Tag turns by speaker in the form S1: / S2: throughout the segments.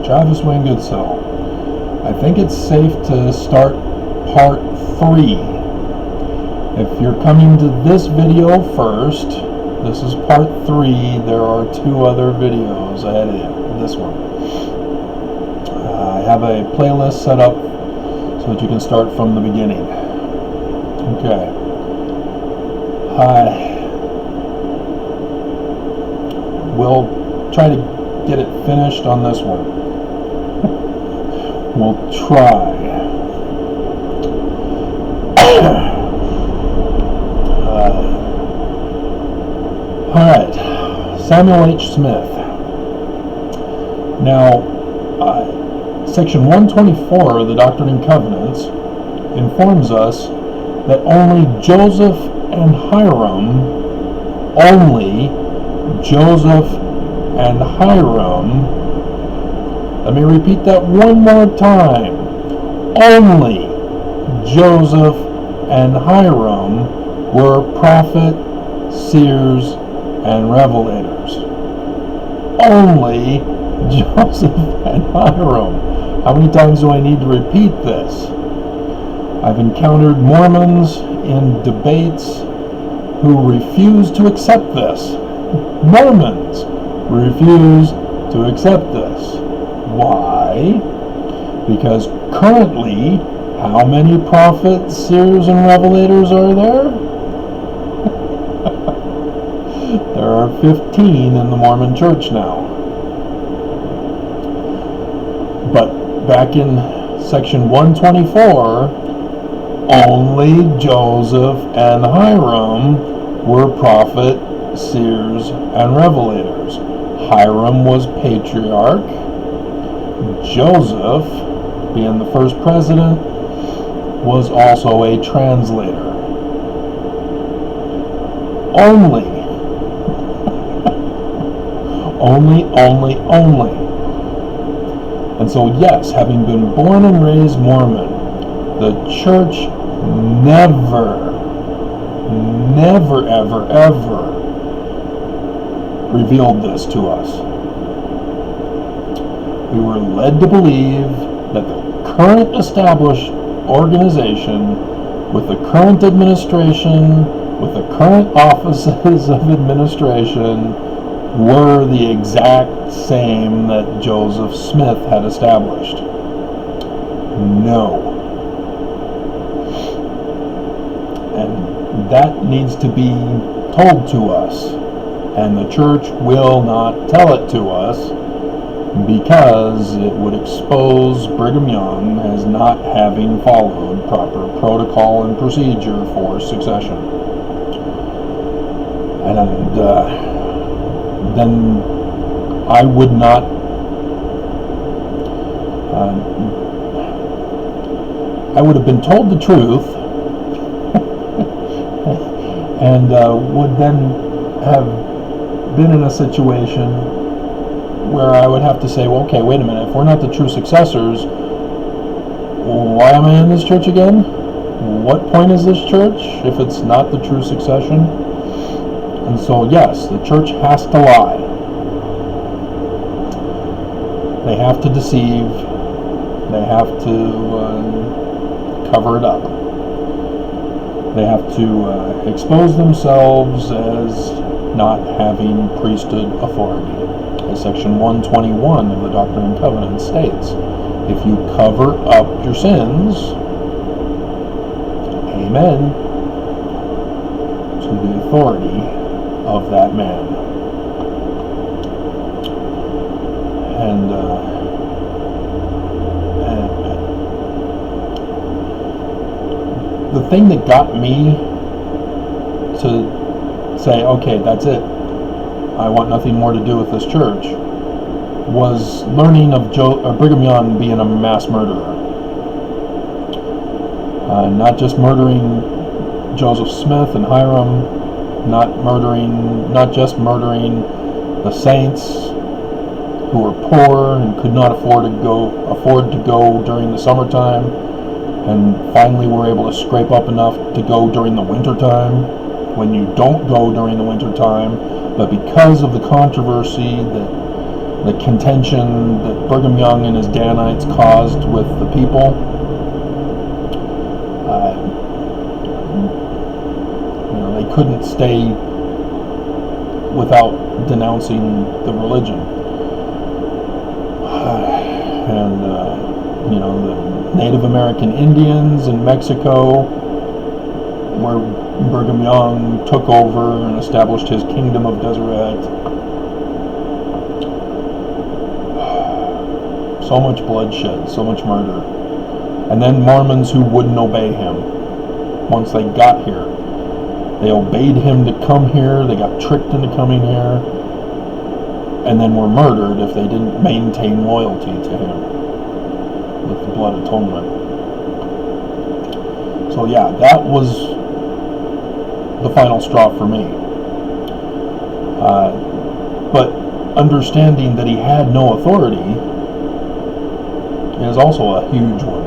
S1: Travis Wayne Goodsill. I think it's safe to start part 3. If you're coming to this video first, this is part 3. There are 2 other videos ahead of this one. I have a playlist set up so that you can start from the beginning. Okay. We'll try to get it finished on this one. We'll try. Alright, Samuel H. Smith. Now, Section 124 of the Doctrine and Covenants informs us that only Joseph and Hiram, let me repeat that one more time. Only Joseph and Hiram were prophet, seers, and revelators. Only Joseph and Hiram. How many times do I need to repeat this? I've encountered Mormons in debates who refuse to accept this. Mormons refuse to accept this. Why? Because currently, how many prophets, seers, and revelators are there? There are 15 in the Mormon Church now. But back in Section 124, only Joseph and Hiram were prophet, seers, and revelators. Hiram was patriarch. Joseph, being the first president, was also a translator. Only. Only. And so, yes, having been born and raised Mormon, the church never, ever revealed this to us. We were led to believe that the current established organization, with the current administration, with the current offices of administration, were the exact same that Joseph Smith had established. No. And that needs to be told to us. And the church will not tell it to us because it would expose Brigham Young as not having followed proper protocol and procedure for succession. And then I would not I would have been told the truth and would then have been in a situation where I would have to say, well, okay, wait a minute, if we're not the true successors, why am I in this church again? What point is this church if it's not the true succession? And so, yes, the church has to lie. They have to deceive. They have to cover it up. They have to expose themselves as not having priesthood authority. As Section 121 of the Doctrine and Covenants states, if you cover up your sins, amen, to the authority of that man. And the thing that got me to say, okay, that's it, I want nothing more to do with this church, was learning of Brigham Young being a mass murderer. Not just murdering Joseph Smith and Hiram, not just murdering the saints who were poor and could not afford to go during the summertime, and finally were able to scrape up enough to go during the wintertime, when you don't go during the wintertime, but because of the controversy that the contention that Brigham Young and his Danites caused with the people. They couldn't stay without denouncing the religion. And the Native American Indians in Mexico, where Brigham Young took over and established his kingdom of Deseret. So much bloodshed, so much murder. And then Mormons who wouldn't obey him once they got here. They obeyed him to come here, they got tricked into coming here, and then were murdered if they didn't maintain loyalty to him with the blood atonement. So yeah, that was the final straw for me. But understanding that he had no authority is also a huge one.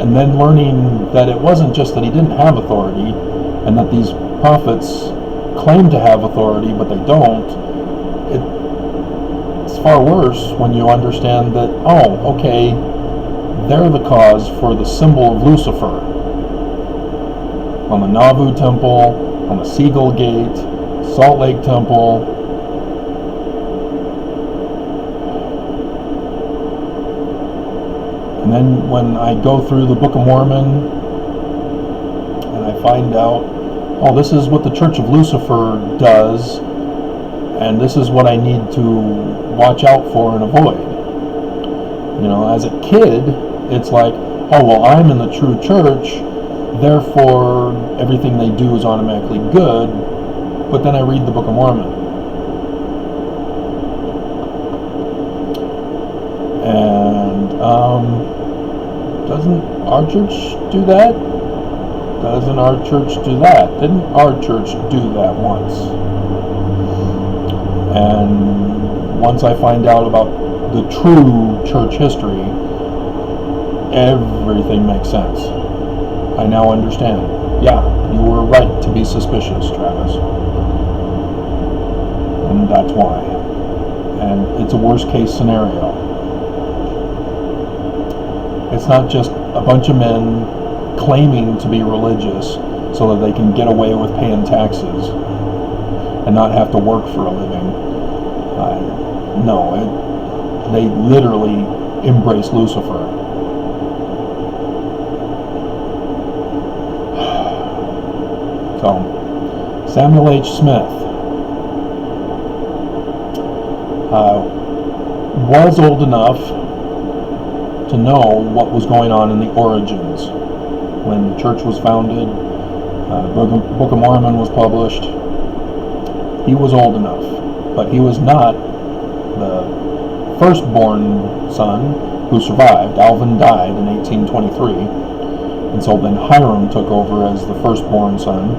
S1: And then learning that it wasn't just that he didn't have authority, and that these prophets claim to have authority, but they don't. It's far worse when you understand that, oh, okay, they're the cause for the symbol of Lucifer on the Nauvoo Temple, on the Seagull Gate, Salt Lake Temple. And then when I go through the Book of Mormon and I find out, oh, this is what the Church of Lucifer does, and this is what I need to watch out for and avoid. As a kid, it's like, oh, well, I'm in the true church, therefore everything they do is automatically good. But then I read the Book of Mormon. And doesn't our church do that? Doesn't our church do that? Didn't our church do that once? And once I find out about the true church history, everything makes sense. I now understand. Yeah, you were right to be suspicious, Travis. And that's why. And it's a worst case scenario. It's not just a bunch of men claiming to be religious so that they can get away with paying taxes and not have to work for a living. No, they literally embrace Lucifer. So, Samuel H. Smith was old enough to know what was going on in the origins. When the church was founded, the Book of Mormon was published. He was old enough, but he was not the firstborn son who survived. Alvin died in 1823, and so then Hiram took over as the firstborn son.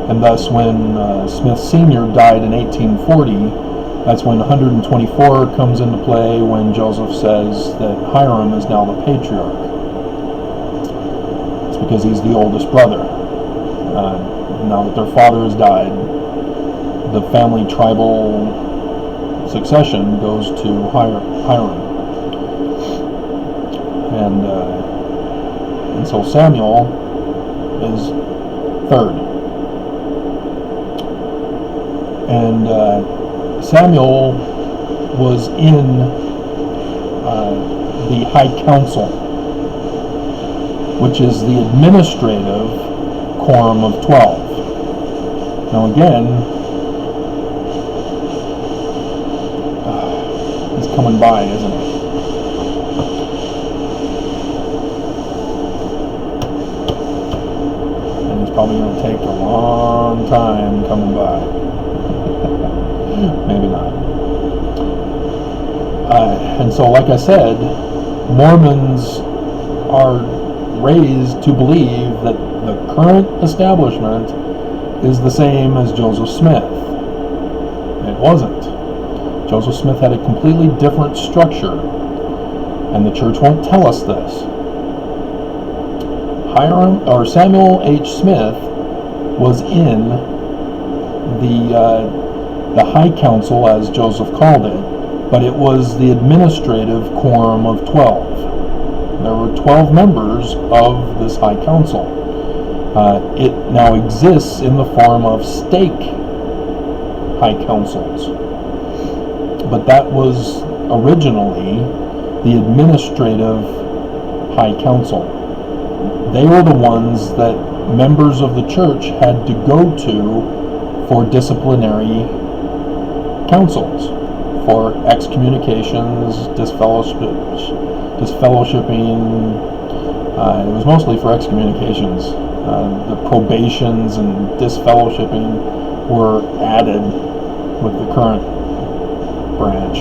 S1: And thus when Smith Sr. died in 1840, that's when 124 comes into play, when Joseph says that Hiram is now the patriarch. It's because he's the oldest brother. Now that their father has died, the family tribal succession goes to Hiram. And so Samuel is third. And Samuel was in the High Council, which is the administrative quorum of 12. Now again, he's coming by, isn't he? And he's probably going to take a long time coming by. Maybe not. And so, like I said, Mormons are raised to believe that the current establishment is the same as Joseph Smith. It wasn't. Joseph Smith had a completely different structure, and the church won't tell us this. Samuel H. Smith was in the High Council, as Joseph called it, but it was the administrative quorum of 12. There were 12 members of this High Council. It now exists in the form of stake High Councils. But that was originally the administrative High Council. They were the ones that members of the church had to go to for disciplinary councils, for excommunications, disfellowshipping. It was mostly for excommunications. The probations and disfellowshipping were added with the current branch.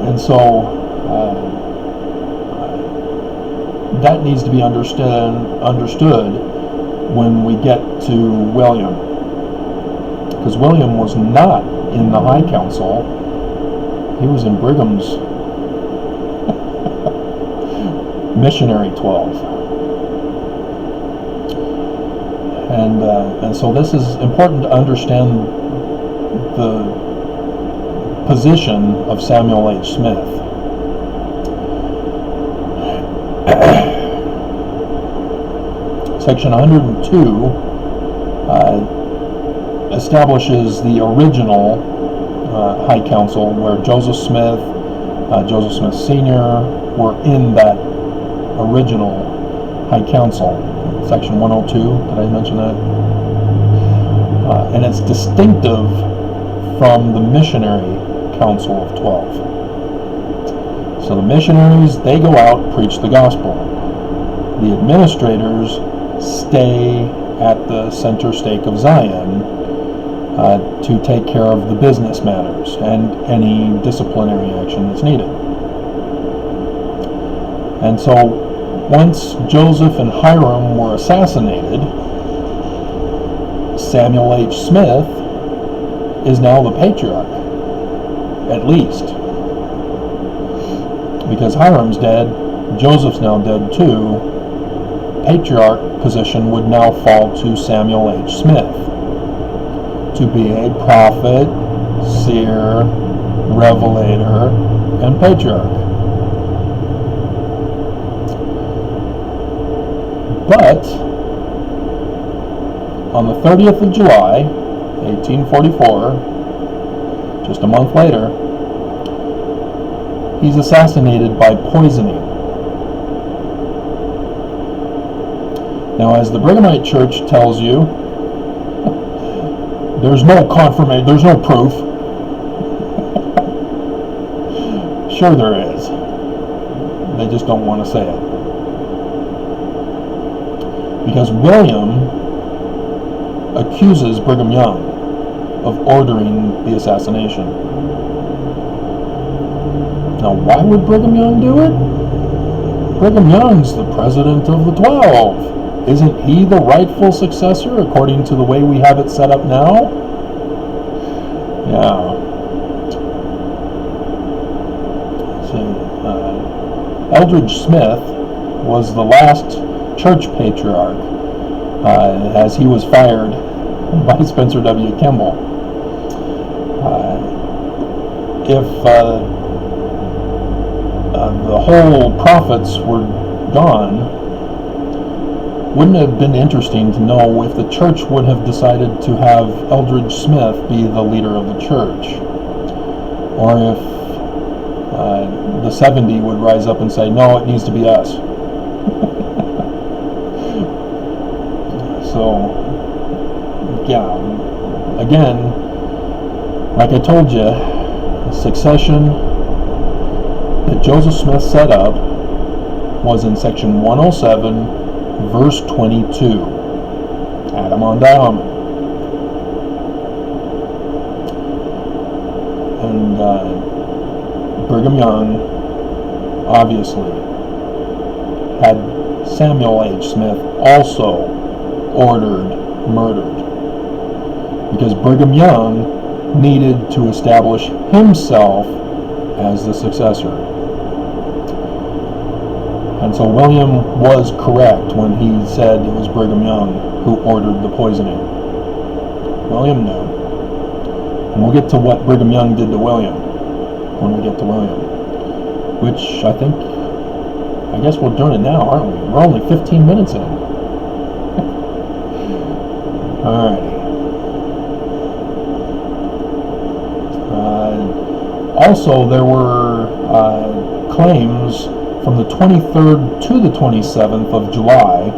S1: And so that needs to be understood when we get to William. Because William was not in the High Council. He was in Brigham's missionary 12. And so this is important to understand the position of Samuel H. Smith. Section 102 establishes the original High Council, where Joseph Smith Sr. were in that original High Council. Section 102, did I mention that? And it's distinctive from the missionary Council of 12. So the missionaries, they go out, preach the gospel. The administrators stay at the center stake of Zion to take care of the business matters and any disciplinary action that's needed. And so once Joseph and Hiram were assassinated, Samuel H. Smith is now the patriarch, at least. Because Hiram's dead, Joseph's now dead too. Patriarch position would now fall to Samuel H. Smith to be a prophet, seer, revelator, and patriarch. But on the 30th of July, 1844, just a month later, he's assassinated by poisoning. Now, as the Brighamite Church tells you, there's no confirmation, there's no proof. Sure there is. They just don't want to say it. Because William accuses Brigham Young of ordering the assassination. Now, why would Brigham Young do it? Brigham Young's the president of the 12. Isn't he the rightful successor according to the way we have it set up now? Yeah. See, Eldridge Smith was the last church patriarch as he was fired by Spencer W. Kimball. If the whole prophets were gone, wouldn't it have been interesting to know if the church would have decided to have Eldridge Smith be the leader of the church? Or if the 70 would rise up and say, no, it needs to be us. So, yeah, again, like I told you, the succession that Joseph Smith set up was in section 107, verse 22, Adam on Diamond. And Brigham Young obviously had Samuel H. Smith also ordered murdered, because Brigham Young needed to establish himself as the successor. And so William was correct when he said it was Brigham Young who ordered the poisoning. William knew. And we'll get to what Brigham Young did to William when we get to William. Which I guess we're doing it now, aren't we? We're only 15 minutes in. Alrighty. Also, there were claims from the 23rd to the 27th of July,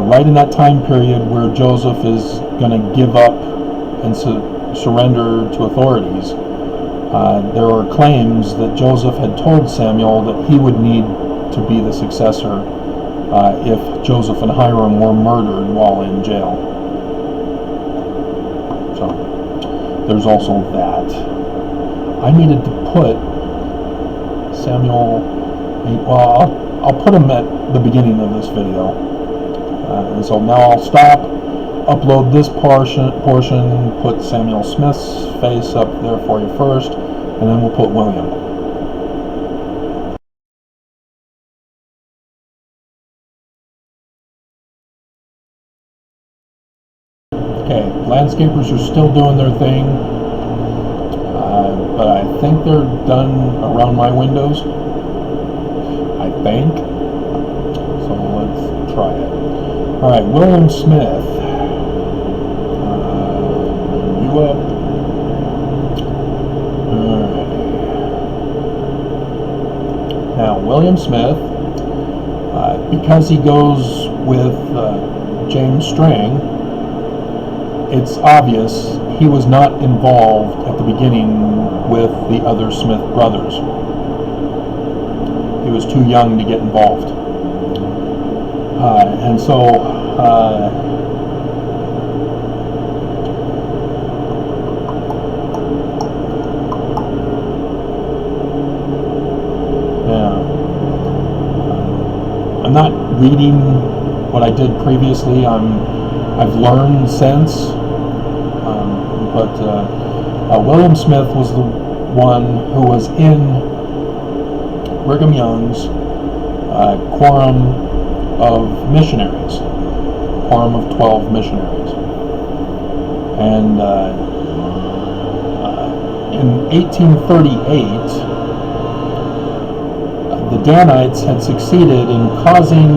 S1: right in that time period where Joseph is going to give up and surrender to authorities. There are claims that Joseph had told Samuel that he would need to be the successor if Joseph and Hiram were murdered while in jail. So, there's also that. I needed to put Samuel, well, I'll put him at the beginning of this video. And so now I'll stop, upload this portion, put Samuel Smith's face up there for you first, and then we'll put William. Okay, landscapers are still doing their thing, but I think they're done around my windows. I think. So let's try it. Alright, William Smith. You up. Alright. Now, William Smith, because he goes with James Strang, it's obvious he was not involved at the beginning with the other Smith brothers. He was too young to get involved. And so I'm not reading what I did previously. I've learned since. But William Smith was the one who was in Brigham Young's quorum of missionaries, quorum of 12 missionaries. And in 1838, the Danites had succeeded in causing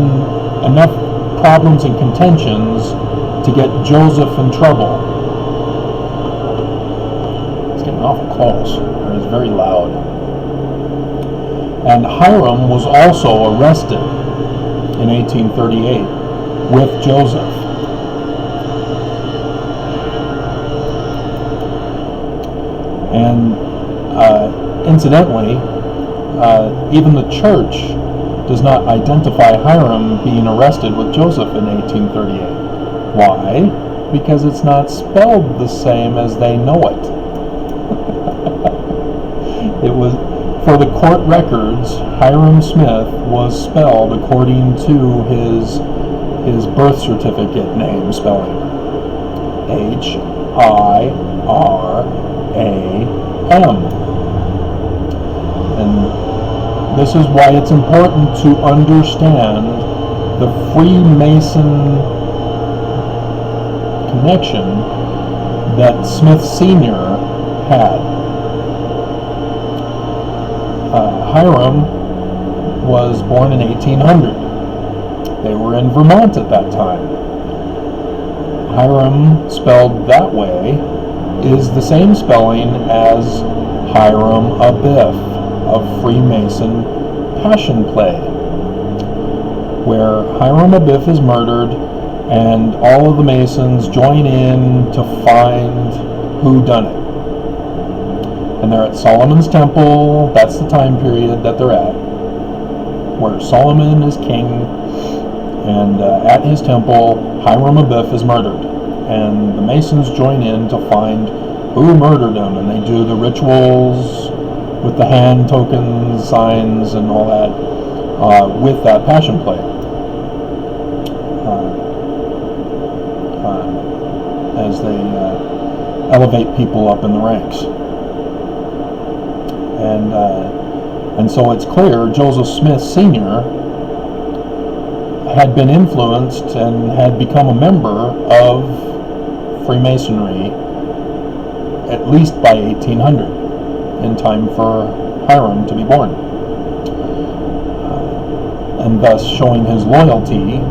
S1: enough problems and contentions to get Joseph in trouble. It's getting awful close. It's very loud. And Hiram was also arrested in 1838 with Joseph. And incidentally, even the church does not identify Hiram being arrested with Joseph in 1838. Why? Because it's not spelled the same as they know it. It was, for the court records, Hiram Smith was spelled according to his birth certificate name spelling. Hiram. And this is why it's important to understand the Freemason connection that Smith Sr. had. Hiram was born in 1800. They were in Vermont at that time. Hiram, spelled that way, is the same spelling as Hiram Abiff of Freemason Passion Play, where Hiram Abiff is murdered and all of the Masons join in to find who done it. And they're at Solomon's Temple. That's the time period that they're at, where Solomon is king, and at his temple, Hiram Abiff is murdered. And the Masons join in to find who murdered him, and they do the rituals with the hand tokens, signs, and all that, with that passion play. As they elevate people up in the ranks. And so it's clear Joseph Smith Sr. had been influenced and had become a member of Freemasonry at least by 1800, in time for Hiram to be born, and thus showing his loyalty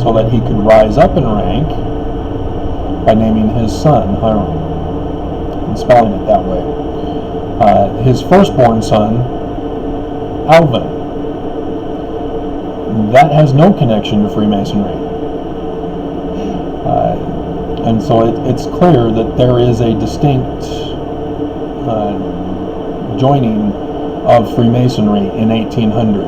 S1: so that he could rise up in rank by naming his son Hiram and spelling it that way. His firstborn son, Alvin, that has no connection to Freemasonry. And so it's clear that there is a distinct joining of Freemasonry in 1800.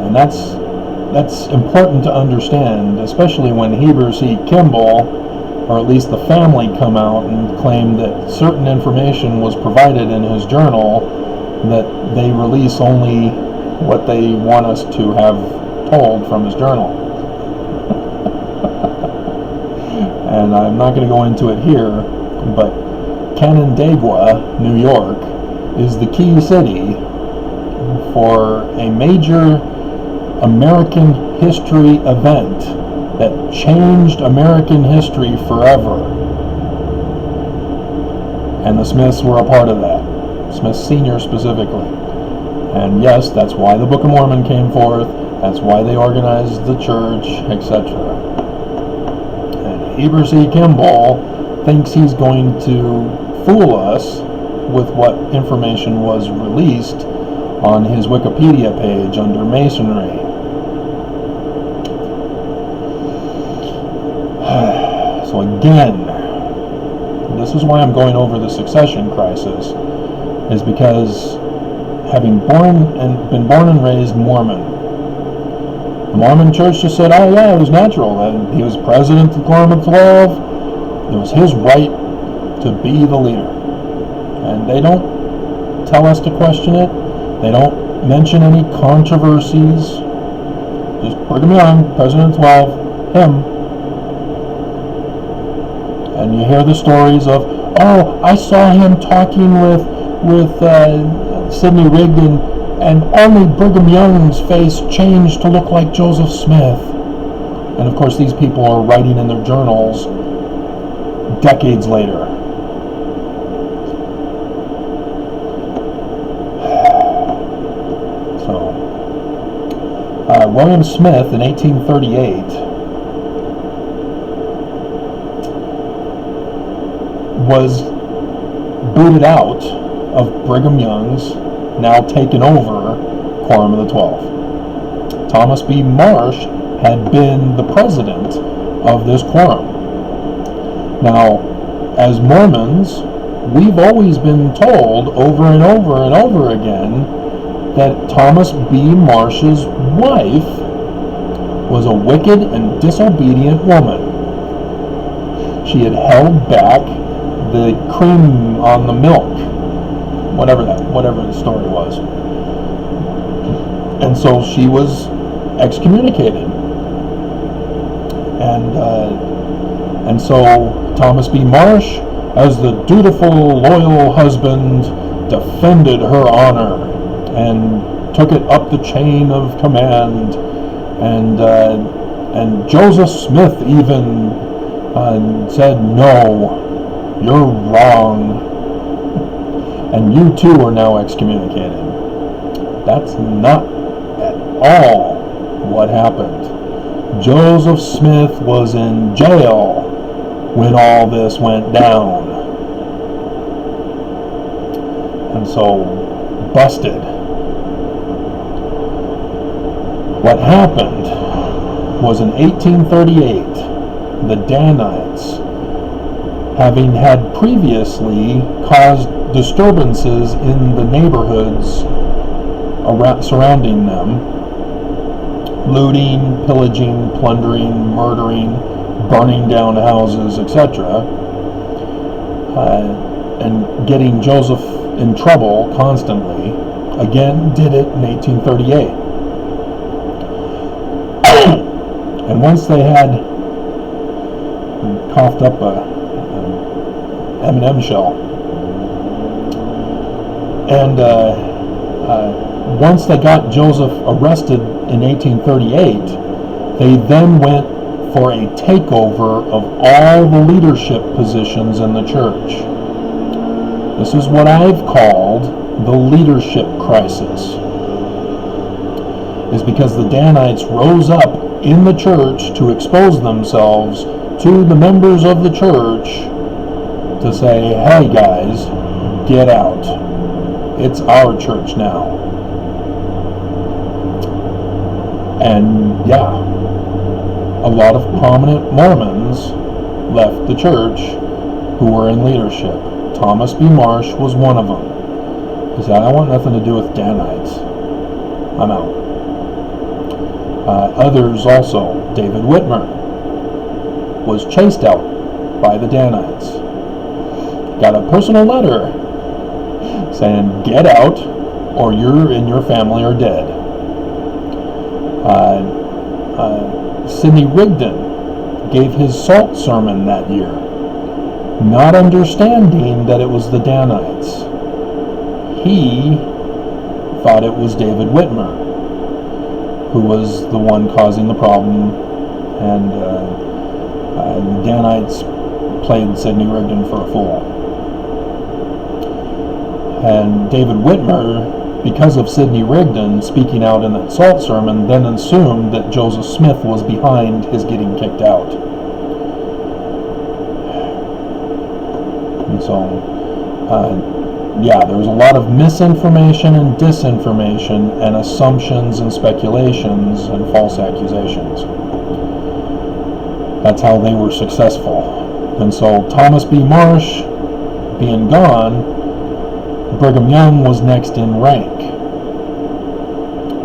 S1: And that's important to understand, especially when Heber C. Kimball, or at least the family, come out and claim that certain information was provided in his journal, that they release only what they want us to have told from his journal. And I'm not going to go into it here, but Canandaigua, New York, is the key city for a major American history event that changed American history forever. And the Smiths were a part of that, Smith Sr. specifically. And yes, that's why the Book of Mormon came forth, that's why they organized the church, etc. And Heber C. Kimball thinks he's going to fool us with what information was released on his Wikipedia page under Masonry. So again, this is why I'm going over the succession crisis, is because having been born and raised Mormon, the Mormon church just said, oh yeah, it was natural, and he was president of the Quorum of 12, it was his right to be the leader. And they don't tell us to question it, they don't mention any controversies, just Brigham Young, president of 12, him. And you hear the stories of, oh, I saw him talking with Sidney Rigdon, and only Brigham Young's face changed to look like Joseph Smith. And of course, these people are writing in their journals decades later. So, William Smith in 1838 was booted out of Brigham Young's now taken over Quorum of the 12. Thomas B. Marsh had been the president of this quorum. Now, as Mormons, we've always been told over and over and over again that Thomas B. Marsh's wife was a wicked and disobedient woman. She had held back the cream on the milk, whatever the story was, and so she was excommunicated, and so Thomas B. Marsh, as the dutiful, loyal husband, defended her honor and took it up the chain of command, and Joseph Smith even said, no, you're wrong, and you too are now excommunicated. That's not at all what happened. Joseph Smith was in jail when all this went down, and so busted. What happened was in 1838, the Danites, having had previously caused disturbances in the neighborhoods surrounding them, looting, pillaging, plundering, murdering, burning down houses, etc., and getting Joseph in trouble constantly, again did it in 1838. And once they had coughed up a M&M shell and once they got Joseph arrested in 1838, they then went for a takeover of all the leadership positions in the church. This is what I've called the leadership crisis. Is because the Danites rose up in the church to expose themselves to the members of the church to say, hey guys, get out. It's our church now. And yeah, a lot of prominent Mormons left the church who were in leadership. Thomas B. Marsh was one of them. He said, I want nothing to do with Danites. I'm out. Others also, David Whitmer, was chased out by the Danites. Got a personal letter saying, get out or you and your family are dead. Sidney Rigdon gave his salt sermon that year, not understanding that it was the Danites. He thought it was David Whitmer who was the one causing the problem, and the Danites played Sidney Rigdon for a fool. And David Whitmer, because of Sidney Rigdon speaking out in that salt sermon, then assumed that Joseph Smith was behind his getting kicked out. And so, yeah, there was a lot of misinformation and disinformation and assumptions and speculations and false accusations. That's how they were successful. And so Thomas B. Marsh being gone, Brigham Young was next in rank.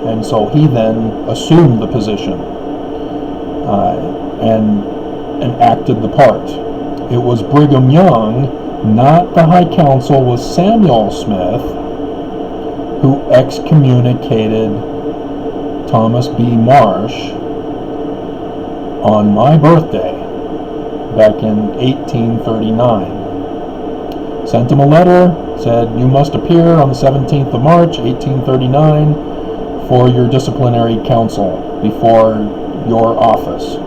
S1: And so he then assumed the position and acted the part. It was Brigham Young, not the High Council, was Samuel Smith, who excommunicated Thomas B. Marsh on my birthday back in 1839. Sent him a letter, said, you must appear on the 17th of March, 1839, for your disciplinary council before your office.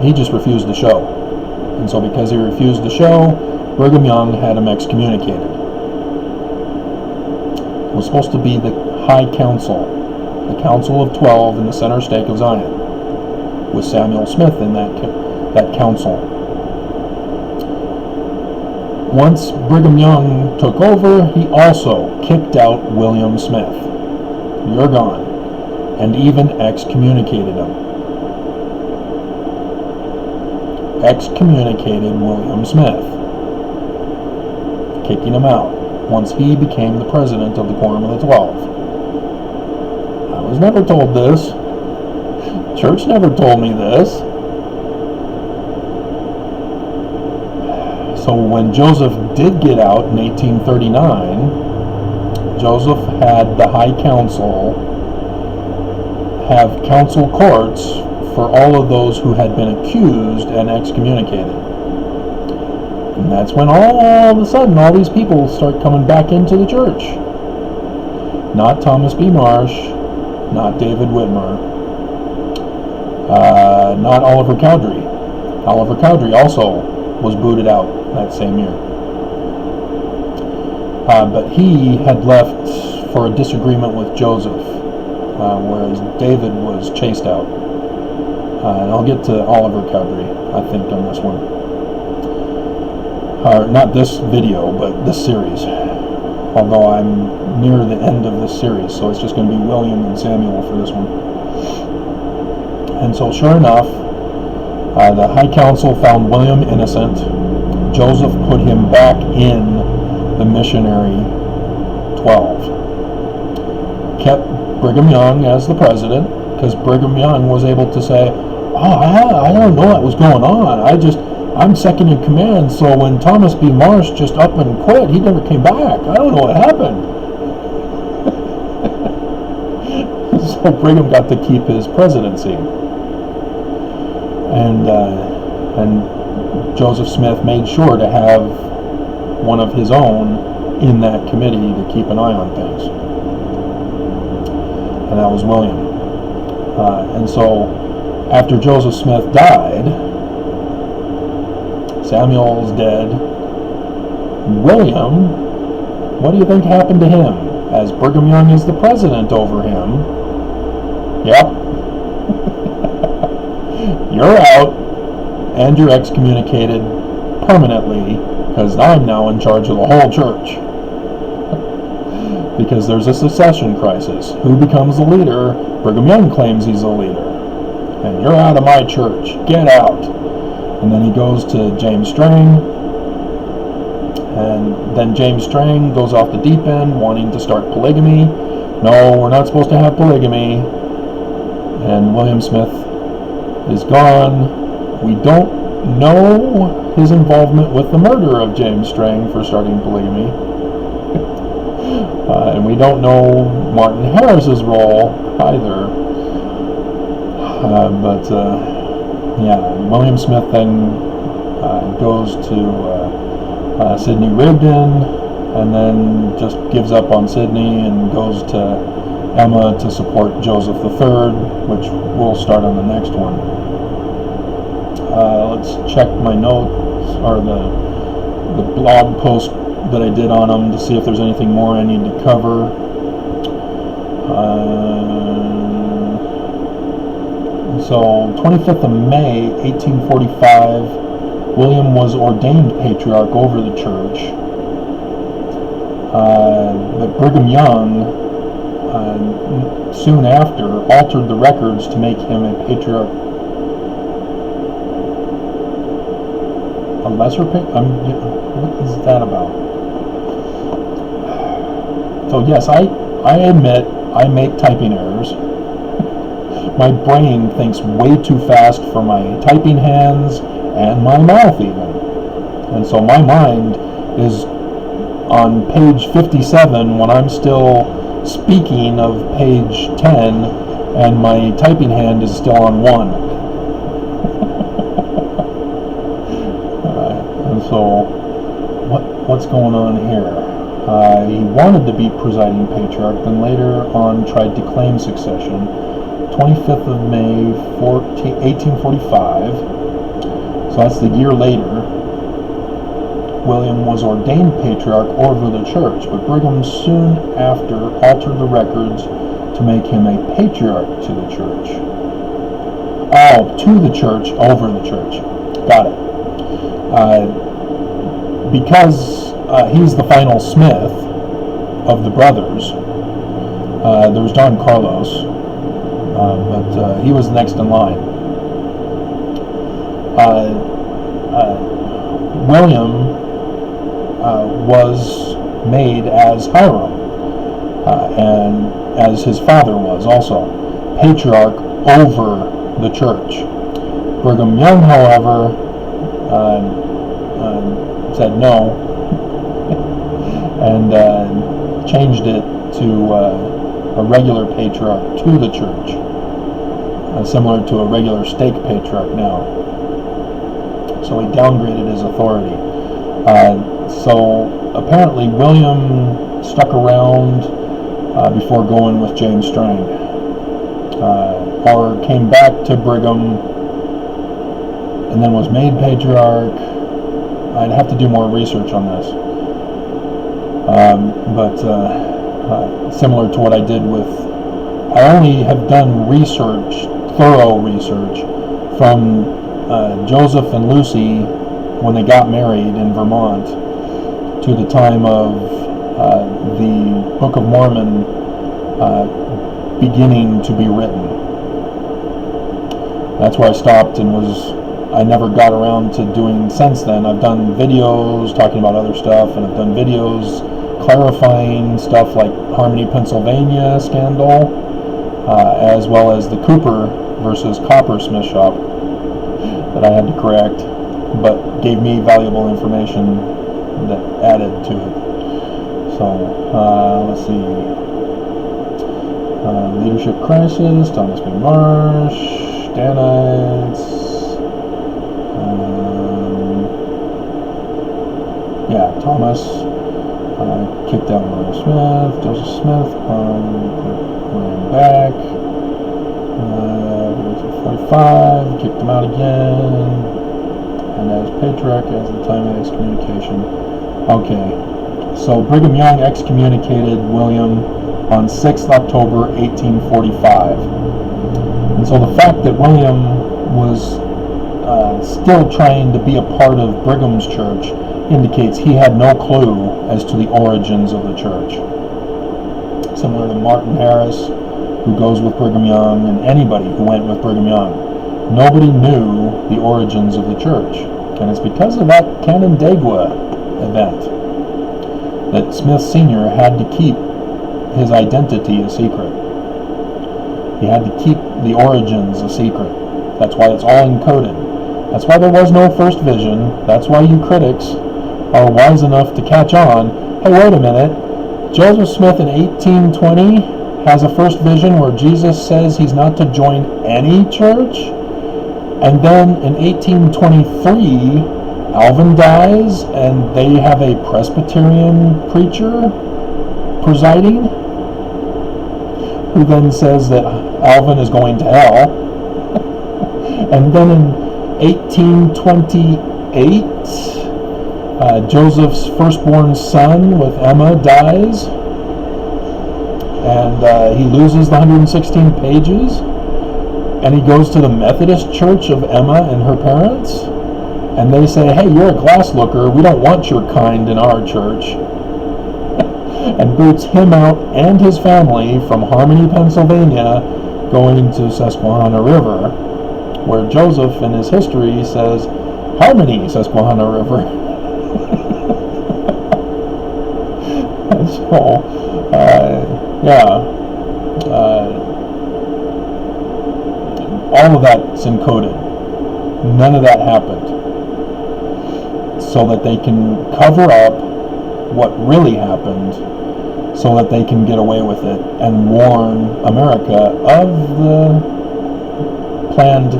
S1: He just refused to show. And so because he refused to show, Brigham Young had him excommunicated. It was supposed to be the High Council, the Council of 12 in the center stake of Zion, with Samuel Smith in that council. Once Brigham Young took over, he also kicked out William Smith. You're gone. And even excommunicated him. Excommunicated William Smith, kicking him out once he became the president of the Quorum of the 12. I was never told this. Church never told me this. So when Joseph did get out in 1839, Joseph had the High Council have council courts for all of those who had been accused and excommunicated. And that's when all of a sudden all these people start coming back into the church. Not Thomas B. Marsh, not David Whitmer, not Oliver Cowdery. Oliver Cowdery also was booted out that same year. But he had left for a disagreement with Joseph, whereas David was chased out. And I'll get to Oliver Cowdery, I think, on this one. Not this video, but this series. Although I'm near the end of this series, so it's just going to be William and Samuel for this one. And so sure enough, the High Council found William innocent. Joseph put him back in the missionary 12. Kept Brigham Young as the president, because Brigham Young was able to say, I don't know what was going on. I'm second in command, so when Thomas B. Marsh just up and quit, he never came back. I don't know what happened. So Brigham got to keep his presidency. And Joseph Smith made sure to have one of his own in that committee to keep an eye on things. And that was William. And so after Joseph Smith died, Samuel's dead, William, what do you think happened to him? As Brigham Young is the president over him, yep, you're out, and you're excommunicated permanently, because I'm now in charge of the whole church. Because there's a succession crisis. Who becomes the leader? Brigham Young claims he's the leader. And you're out of my church. Get out. And then he goes to James Strang. And then James Strang goes off the deep end, wanting to start polygamy. No, we're not supposed to have polygamy. And William Smith is gone. We don't know his involvement with the murder of James Strang for starting polygamy. And we don't know Martin Harris's role either. Yeah, William Smith then goes to Sidney Rigdon, and then just gives up on Sidney and goes to Emma to support Joseph III, which we'll start on the next one. Let's check my notes, or the blog post that I did on them, to see if there's anything more I need to cover. So 25th of May 1845, William was ordained patriarch over the church. But Brigham Young soon after altered the records to make him a patriarch. A lesser what is that about? So yes, I admit I make typing errors. My brain thinks way too fast for my typing hands and my mouth even. And so my mind is on page 57 when I'm still speaking of page 10, and my typing hand is still on 1. And so what's going on here? He wanted to be presiding patriarch, then later on tried to claim succession. 25th of May 1845, so that's the year later, William was ordained patriarch over the church, but Brigham soon after altered the records to make him a patriarch to the church. Oh, to the church, over the church. Got it. Because he's the final Smith of the brothers. There was Don Carlos, but he was next in line. William was made as Hiram, and as his father was also, patriarch over the church. Brigham Young, however, said no, and changed it to a regular patriarch to the church, similar to a regular stake patriarch now. So he downgraded his authority. So apparently William stuck around before going with James Strang, or came back to Brigham and then was made patriarch. I'd have to do more research on this, but similar to what I did with, I only have done research, thorough research, from Joseph and Lucy when they got married in Vermont to the time of the Book of Mormon beginning to be written. That's where I stopped, and I never got around to doing since then. I've done videos talking about other stuff, and I've done videos clarifying stuff like Harmony, Pennsylvania scandal, as well as the Cooper versus Coppersmith shop that I had to correct, but gave me valuable information that added to it. So, let's see. Leadership crisis, Thomas B. Marsh, Danites. Yeah, Thomas. Kicked out William Smith, Joseph Smith, put William back. 45, kicked him out again, and as patriarch as the time of excommunication. Okay, so Brigham Young excommunicated William on 6th October 1845. And so the fact that William was still trying to be a part of Brigham's church indicates he had no clue as to the origins of the church. Similar to Martin Harris, who goes with Brigham Young, and anybody who went with Brigham Young. Nobody knew the origins of the church. And it's because of that Canandaigua event that Smith Sr. had to keep his identity a secret. He had to keep the origins a secret. That's why it's all encoded. That's why there was no first vision. That's why you critics are wise enough to catch on. Hey, wait a minute. Joseph Smith in 1820 has a first vision where Jesus says he's not to join any church. And then in 1823, Alvin dies and they have a Presbyterian preacher presiding, who then says that Alvin is going to hell. And then in 1828, Joseph's firstborn son with Emma dies, and he loses the 116 pages, and he goes to the Methodist Church of Emma and her parents, and they say, hey, you're a glass looker, we don't want your kind in our church, and boots him out and his family from Harmony, Pennsylvania, going to Susquehanna River, where Joseph in his history says, Harmony, Susquehanna River. And so, all of that's encoded. None of that happened. So that they can cover up what really happened, so that they can get away with it and warn America of the planned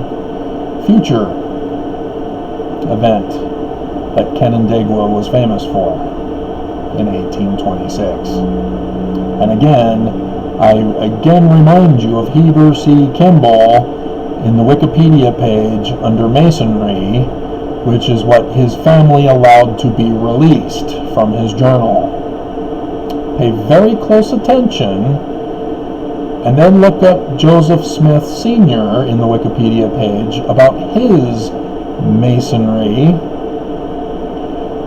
S1: future event that Canandaigua was famous for in 1826. And again, I remind you of Heber C. Kimball in the Wikipedia page under Masonry, which is what his family allowed to be released from his journal. Pay very close attention, and then look up Joseph Smith Sr. in the Wikipedia page about his Masonry.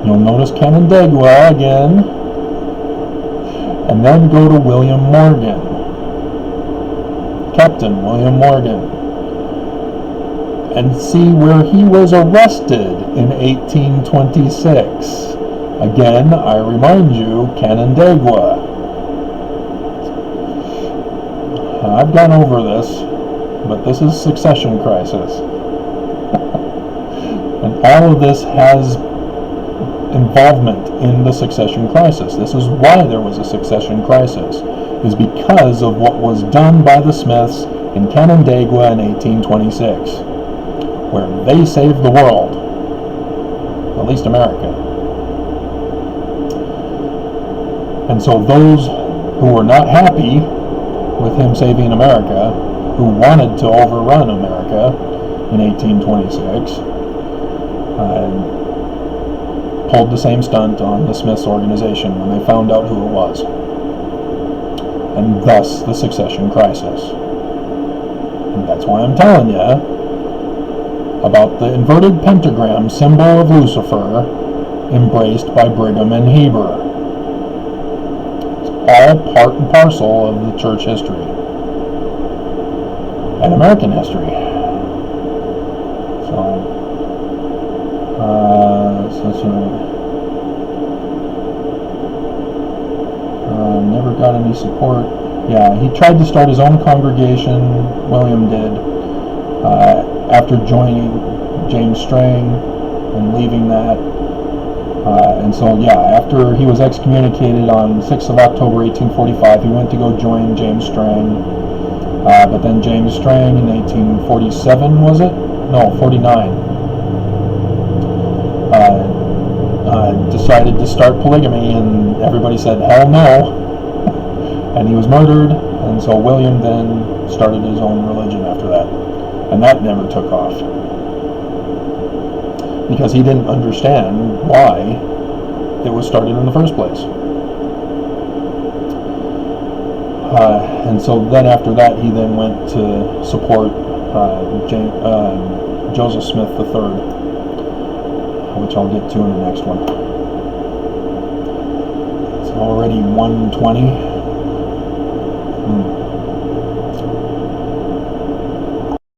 S1: You'll notice Canandaigua again, and then go to William Morgan, Captain William Morgan, and see where he was arrested in 1826. Again, I remind you, Canandaigua. I've gone over this, but this is succession crisis. And all of this has involvement in the succession crisis. This is why there was a succession crisis, is because of what was done by the Smiths in Canandaigua in 1826, where they saved the world, at least America. And so those who were not happy with him saving America, who wanted to overrun America in 1826, pulled the same stunt on the Smiths organization when they found out who it was. And thus the succession crisis. And that's why I'm telling you about the inverted pentagram symbol of Lucifer embraced by Brigham and Heber. All part and parcel of the church history and American history. Never got any support. Yeah, he tried to start his own congregation, William did, after joining James Strang and leaving that. And so, after he was excommunicated on 6th of October 1845, he went to go join James Strang. But then James Strang in 1847, was it? No, 49. decided to start polygamy, and everybody said, hell no. And he was murdered, and so William then started his own religion after that. And that never took off. Because he didn't understand why it was started in the first place. And so then after that, he then went to support Joseph Smith III, which I'll get to in the next one. It's already 1:20.